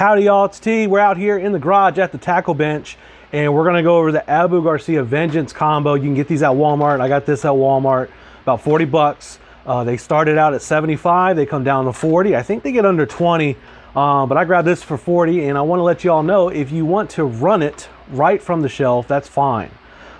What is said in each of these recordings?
Howdy y'all, it's T. We're out here in the garage at the tackle bench and we're gonna go over the Abu Garcia Vengeance combo. You can get these at Walmart. I got this at Walmart, about 40 bucks. They started out at 75, they come down to 40. I think they get under 20, but I grabbed this for 40, and I wanna let y'all know, if you want to run it right from the shelf, that's fine.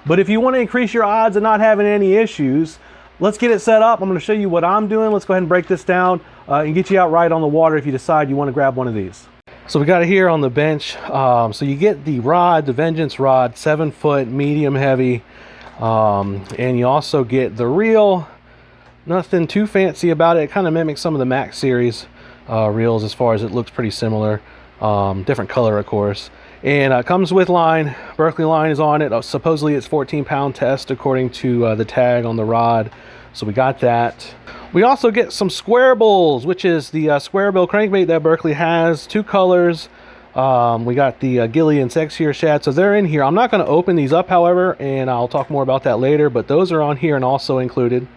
But if you wanna increase your odds of not having any issues, let's get it set up. I'm gonna show you what I'm doing. Let's go ahead and break this down and get you out right on the water if you decide you wanna grab one of these. So we got it here on the bench. So you get the rod, the Vengeance rod, 7 foot, medium heavy. And you also get the reel. Nothing too fancy about it. It kind of mimics some of the Max series reels as far as it looks pretty similar. Different color, of course. And it comes with line. Berkley line is on it. Supposedly it's 14-pound test according to the tag on the rod. So we got that. We also get some squarebills, which is the squarebill crankbait that Berkley has. 2 colors. We got the Gilly and Sexier shad, so they're in here. I'm not going to open these up, however, and I'll talk more about that later, but those are on here and also included.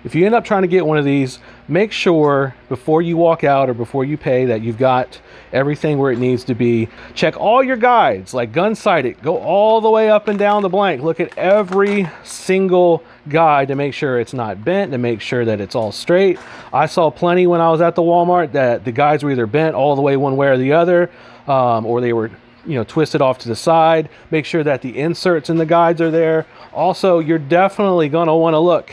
If you end up trying to get one of these, make sure before you walk out or before you pay that you've got everything where it needs to be. Check all your guides, like gun sighted. Go all the way up and down the blank. Look at every single guide to make sure it's not bent, to make sure that it's all straight. I saw plenty when I was at the Walmart that the guides were either bent all the way one way or the other, or they were, you know, twisted off to the side. Make sure that the inserts in the guides are there. Also, you're definitely going to want to look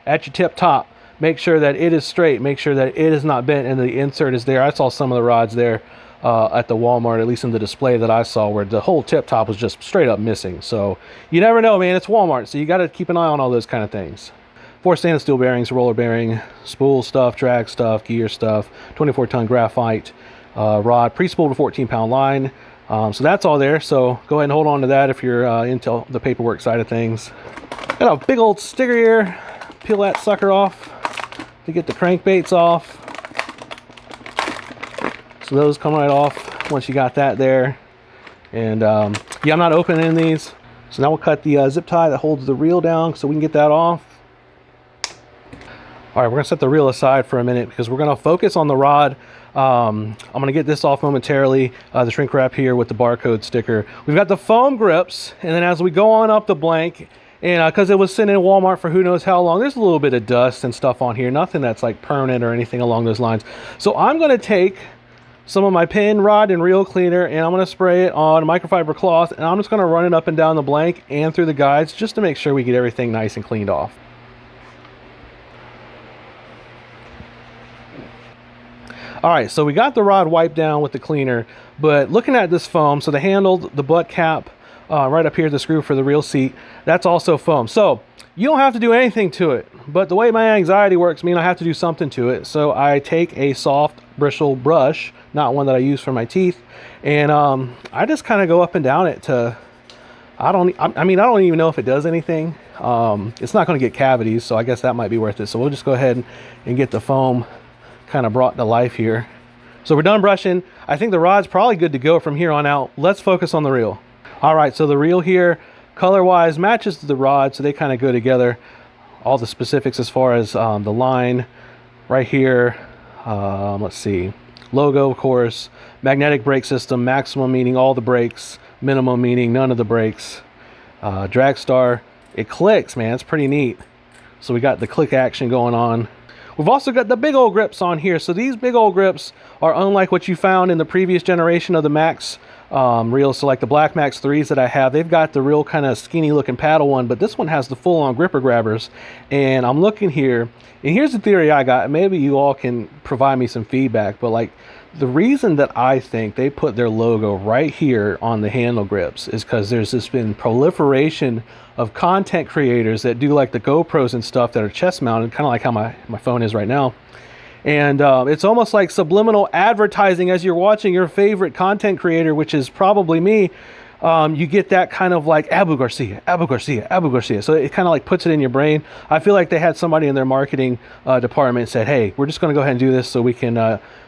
at your tip top. Make sure that it is straight. Make sure that it is not bent and the insert is there. I saw some of the rods there at the Walmart, at least in the display that I saw, where the whole tip top was just straight up missing. So you never know, man. It's Walmart, so you got to keep an eye on all those kind of things. 4 stainless steel bearings, roller bearing, spool stuff, drag stuff, gear stuff, 24-ton graphite rod, pre-spooled to 14-pound line. So that's all there. So go ahead and hold on to that if you're into the paperwork side of things. Got a big old sticker here. Peel that sucker off to get the crankbaits off. So those come right off once you got that there. And yeah, I'm not opening these. So now we'll cut the zip tie that holds the reel down so we can get that off. All right, we're gonna set the reel aside for a minute because we're gonna focus on the rod. I'm gonna get this off momentarily, the shrink wrap here with the barcode sticker. We've got the foam grips, and then as we go on up the blank, and because it was sitting in Walmart for who knows how long, there's a little bit of dust and stuff on here. Nothing that's like permanent or anything along those lines. So I'm gonna take some of my pin, rod, and reel cleaner, and I'm gonna spray it on microfiber cloth, and I'm just gonna run it up and down the blank and through the guides just to make sure we get everything nice and cleaned off. All right, so we got the rod wiped down with the cleaner, but looking at this foam, so the handle, the butt cap, right up here, the screw for the reel seat, that's also foam. So you don't have to do anything to it, but the way my anxiety works means I have to do something to it. So I take a soft bristle brush, not one that I use for my teeth, and I just kind of go up and down it to, I mean, I don't even know if it does anything. It's not going to get cavities, so I guess that might be worth it. So we'll just go ahead and get the foam kind of brought to life here. So we're done brushing. I think the rod's probably good to go from here on out. Let's focus on the reel. All right, so the reel here, color-wise, matches the rod, so they kind of go together. All the specifics as far as the line right here. Let's see. Logo, of course. Magnetic brake system, maximum meaning all the brakes, minimum meaning none of the brakes. Drag star, it clicks, man. It's pretty neat. So we got the click action going on. We've also got the big old grips on here. So these big old grips are unlike what you found in the previous generation of the Max reels. So like the Black Max 3s that I have, they've got the real kind of skinny looking paddle one, but this one has the full on gripper grabbers. And I'm looking here, and here's the theory I got. Maybe you all can provide me some feedback, but like the reason that I think they put their logo right here on the handle grips is because there's this been proliferation of content creators that do like the GoPros and stuff that are chest mounted, kind of like how my phone is right now. And it's almost like subliminal advertising as you're watching your favorite content creator, which is probably me. You get that kind of like Abu Garcia, Abu Garcia, Abu Garcia. So it kind of like puts it in your brain. I feel like they had somebody in their marketing department said, hey, we're just going to go ahead and do this so we can,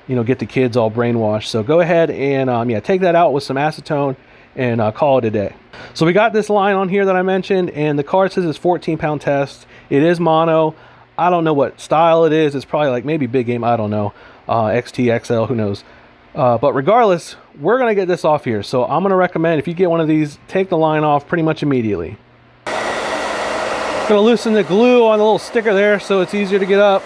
you know, get the kids all brainwashed. So go ahead and yeah, take that out with some acetone and call it a day. So we got this line on here that I mentioned, and the card says it's 14-pound test. It is mono. I don't know what style it is. It's probably like maybe big game. I don't know. XT, XL, who knows. But regardless, we're gonna get this off here. So I'm gonna recommend, if you get one of these, take the line off pretty much immediately. Gonna loosen the glue on the little sticker there so it's easier to get up.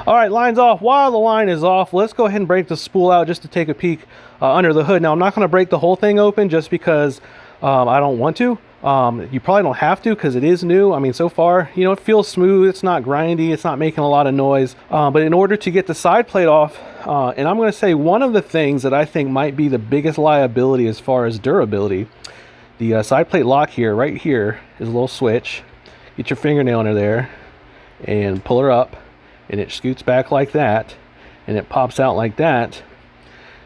All right, line's off. While the line is off, let's go ahead and break the spool out just to take a peek under the hood. Now, I'm not gonna break the whole thing open just because I don't want to. You probably don't have to because it is new. I mean, so far, you know, it feels smooth. It's not grindy. It's not making a lot of noise. But in order to get the side plate off, and I'm going to say one of the things that I think might be the biggest liability as far as durability, the side plate lock here, right here, is a little switch. Get your fingernail under there and pull her up, and it scoots back like that, and it pops out like that.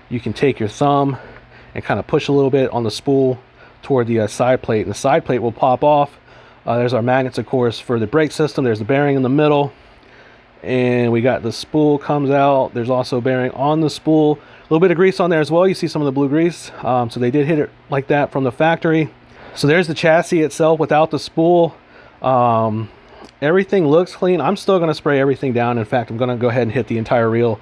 You can take your thumb and kind of push a little bit on the spool toward the side plate, and the side plate will pop off. There's our magnets, of course, for the brake system. There's the bearing in the middle, and we got the spool comes out. There's also bearing on the spool. A little bit of grease on there as well. You see some of the blue grease. So they did hit it like that from the factory. So there's the chassis itself without the spool. Everything looks clean. I'm still going to spray everything down. In fact, I'm going to go ahead and hit the entire reel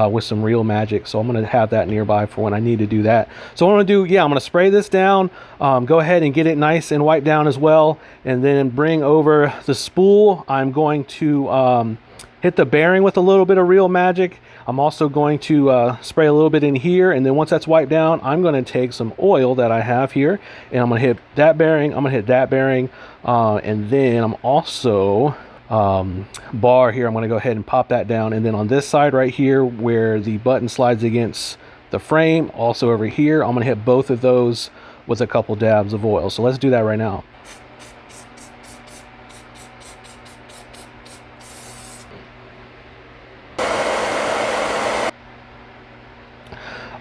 with some Reel Magic. So I'm going to have that nearby for when I need to do that. So what I'm going to do, yeah, I'm going to spray this down, go ahead and get it nice and wiped down as well, and then bring over the spool. I'm going to hit the bearing with a little bit of Reel Magic. I'm also going to spray a little bit in here, and then once that's wiped down, I'm going to take some oil that I have here, and I'm going to hit that bearing, I'm going to hit that bearing, and then I'm also bar here, I'm going to go ahead and pop that down, and then on this side right here where the button slides against the frame, also over here, I'm going to hit both of those with a couple dabs of oil. So let's do that right now.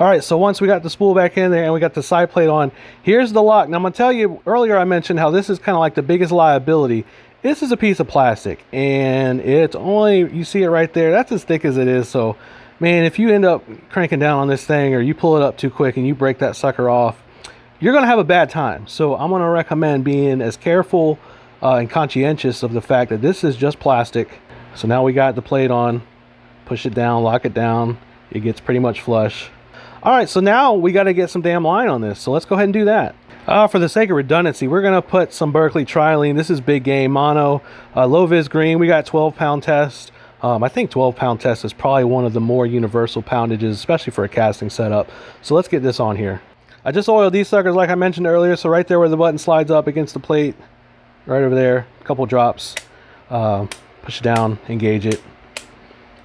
All right, so once we got the spool back in there and we got the side plate on, here's the lock. Now I'm gonna tell you, earlier I mentioned how this is kind of like the biggest liability. This is a piece of plastic, and it's only, you see it right there, that's as thick as it is. So man, if you end up cranking down on this thing, or you pull it up too quick and you break that sucker off, you're gonna have a bad time. So I'm gonna recommend being as careful and conscientious of the fact that this is just plastic. So now we got the plate on, push it down, lock it down, it gets pretty much flush. All right, so now we got to get some damn line on this. So let's go ahead and do that. For the sake of redundancy, we're going to put some Berkley Trilene. This is big game mono, low vis green. We got 12-pound test. I think 12-pound test is probably one of the more universal poundages, especially for a casting setup. So let's get this on here. I just oiled these suckers like I mentioned earlier. So right there where the button slides up against the plate, right over there, a couple drops. Push it down, engage it.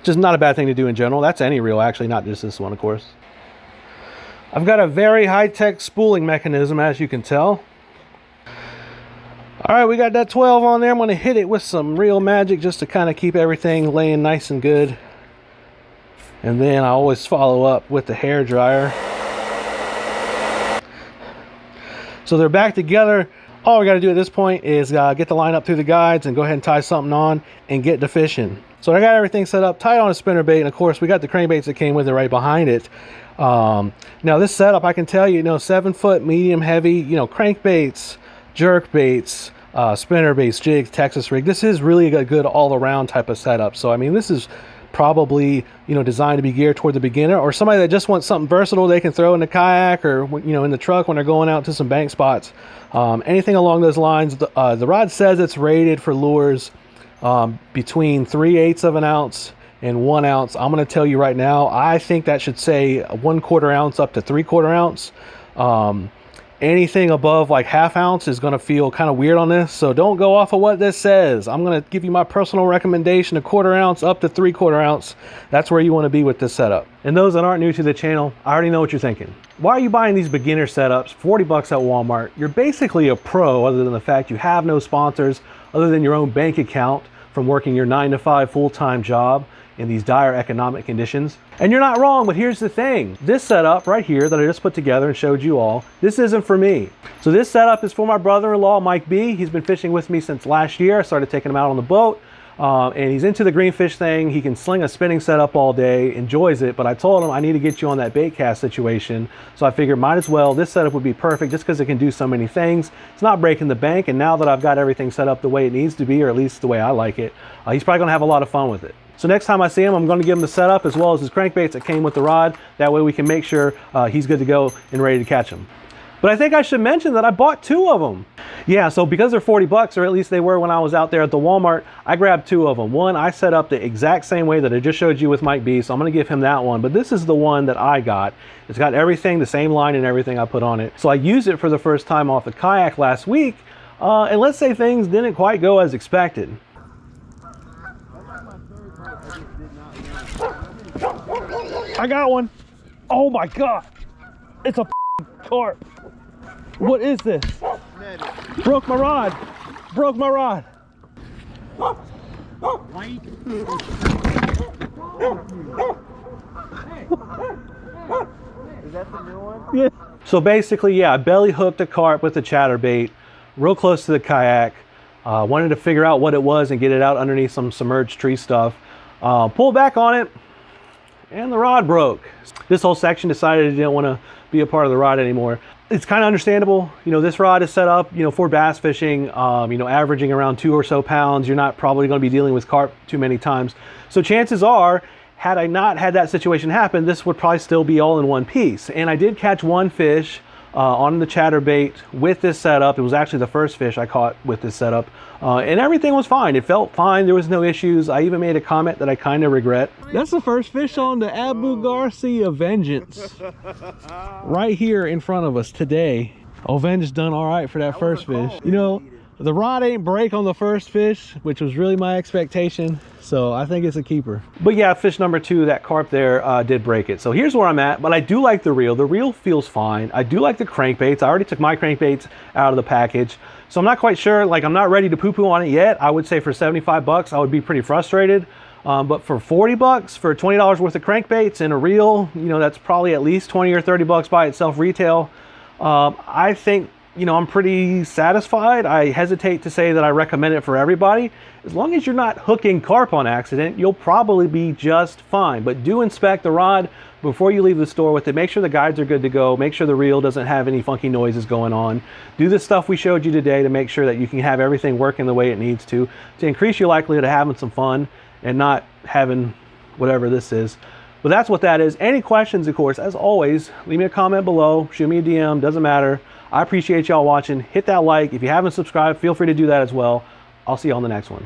Just not a bad thing to do in general. That's any reel, actually, not just this one, of course. I've got a very high-tech spooling mechanism, as you can tell. All right, we got that 12 on there. I'm going to hit it with some Reel Magic just to kind of keep everything laying nice and good. And then I always follow up with the hair dryer. So they're back together. All we got to do at this point is get the line up through the guides and go ahead and tie something on and get to fishing. So I got everything set up, tied on a spinnerbait, and of course we got the crankbaits that came with it right behind it. Now this setup, I can tell you, 7-foot, medium, heavy, crankbaits, jerk baits, spinnerbaits, jigs, Texas rig. This is really a good all-around type of setup. So I mean, this is probably designed to be geared toward the beginner or somebody that just wants something versatile they can throw in the kayak or in the truck when they're going out to some bank spots. Anything along those lines. The rod says it's rated for lures between 3/8 of an ounce and 1 ounce. I'm going to tell you right now, I think that should say 1/4 ounce up to 3/4 ounce. Anything above like 1/2 ounce is going to feel kind of weird on this, so don't go off of what this says. I'm going to give you my personal recommendation, 1/4 ounce up to 3/4 ounce. That's where you want to be with this setup. And those that aren't new to the channel, I already know what you're thinking. Why are you buying these beginner setups, 40 bucks at Walmart? You're basically a pro, other than the fact you have no sponsors, other than your own bank account from working your 9-to-5 full-time job in these dire economic conditions. And you're not wrong, but here's the thing. This setup right here that I just put together and showed you all, this isn't for me. So this setup is for my brother-in-law, Mike B. He's been fishing with me since last year. I started taking him out on the boat. And he's into the greenfish thing. He can sling a spinning setup all day, enjoys it, but I told him I need to get you on that bait cast situation. So I figured might as well, this setup would be perfect just because it can do so many things. It's not breaking the bank, and now that I've got everything set up the way it needs to be, or at least the way I like it, he's probably gonna have a lot of fun with it. So next time I see him, I'm going to give him the setup as well as his crankbaits that came with the rod. That way we can make sure he's good to go and ready to catch him. But I think I should mention that I bought 2 of them. Yeah, so because they're 40 bucks, or at least they were when I was out there at the Walmart, I grabbed 2 of them. One I set up the exact same way that I just showed you with Mike B, so I'm gonna give him that one. But this is the one that I got. It's got everything, the same line and everything I put on it. So I used it for the first time off the kayak last week, and let's say things didn't quite go as expected. I got one. Oh my God, it's a carp. What is this? Broke my rod. Broke my rod. White. Is that the new one? Yeah. So basically, yeah, I belly hooked a carp with a chatterbait real close to the kayak. Wanted to figure out what it was and get it out underneath some submerged tree stuff. Pulled back on it and the rod broke. This whole section decided it didn't want to be a part of the rod anymore. It's kind of understandable. You know, this rod is set up, you know, for bass fishing, you know, averaging around 2 or so pounds. You're not probably going to be dealing with carp too many times. So chances are, had I not had that situation happen, this would probably still be all in one piece. And I did catch 1 fish on the chatterbait with this setup. It was actually the first fish I caught with this setup. And everything was fine. It felt fine. There was no issues. I even made a comment that I kind of regret. That's the first fish on the Abu Garcia Vengeance. Right here in front of us today. Oh, Vengeance done all right for that first fish. You know, the rod ain't break on the first fish, which was really my expectation. So I think it's a keeper. But yeah, fish number 2, that carp there did break it. So here's where I'm at, but I do like the reel. The reel feels fine. I do like the crankbaits. I already took my crankbaits out of the package. So I'm not quite sure, like I'm not ready to poo-poo on it yet. I would say for 75 bucks, I would be pretty frustrated. But for 40 bucks, for $20 worth of crankbaits and a reel, you know, that's probably at least 20 or 30 bucks by itself retail. I think, you know, I'm pretty satisfied. I hesitate to say that I recommend it for everybody. As long as you're not hooking carp on accident, you'll probably be just fine. But do inspect the rod before you leave the store with it. Make sure the guides are good to go. Make sure the reel doesn't have any funky noises going on. Do the stuff we showed you today to make sure that you can have everything working the way it needs to increase your likelihood of having some fun and not having whatever this is. But that's what that is. Any questions, of course, as always, leave me a comment below, shoot me a DM, doesn't matter. I appreciate y'all watching. Hit that like. If you haven't subscribed, feel free to do that as well. I'll see you on the next one.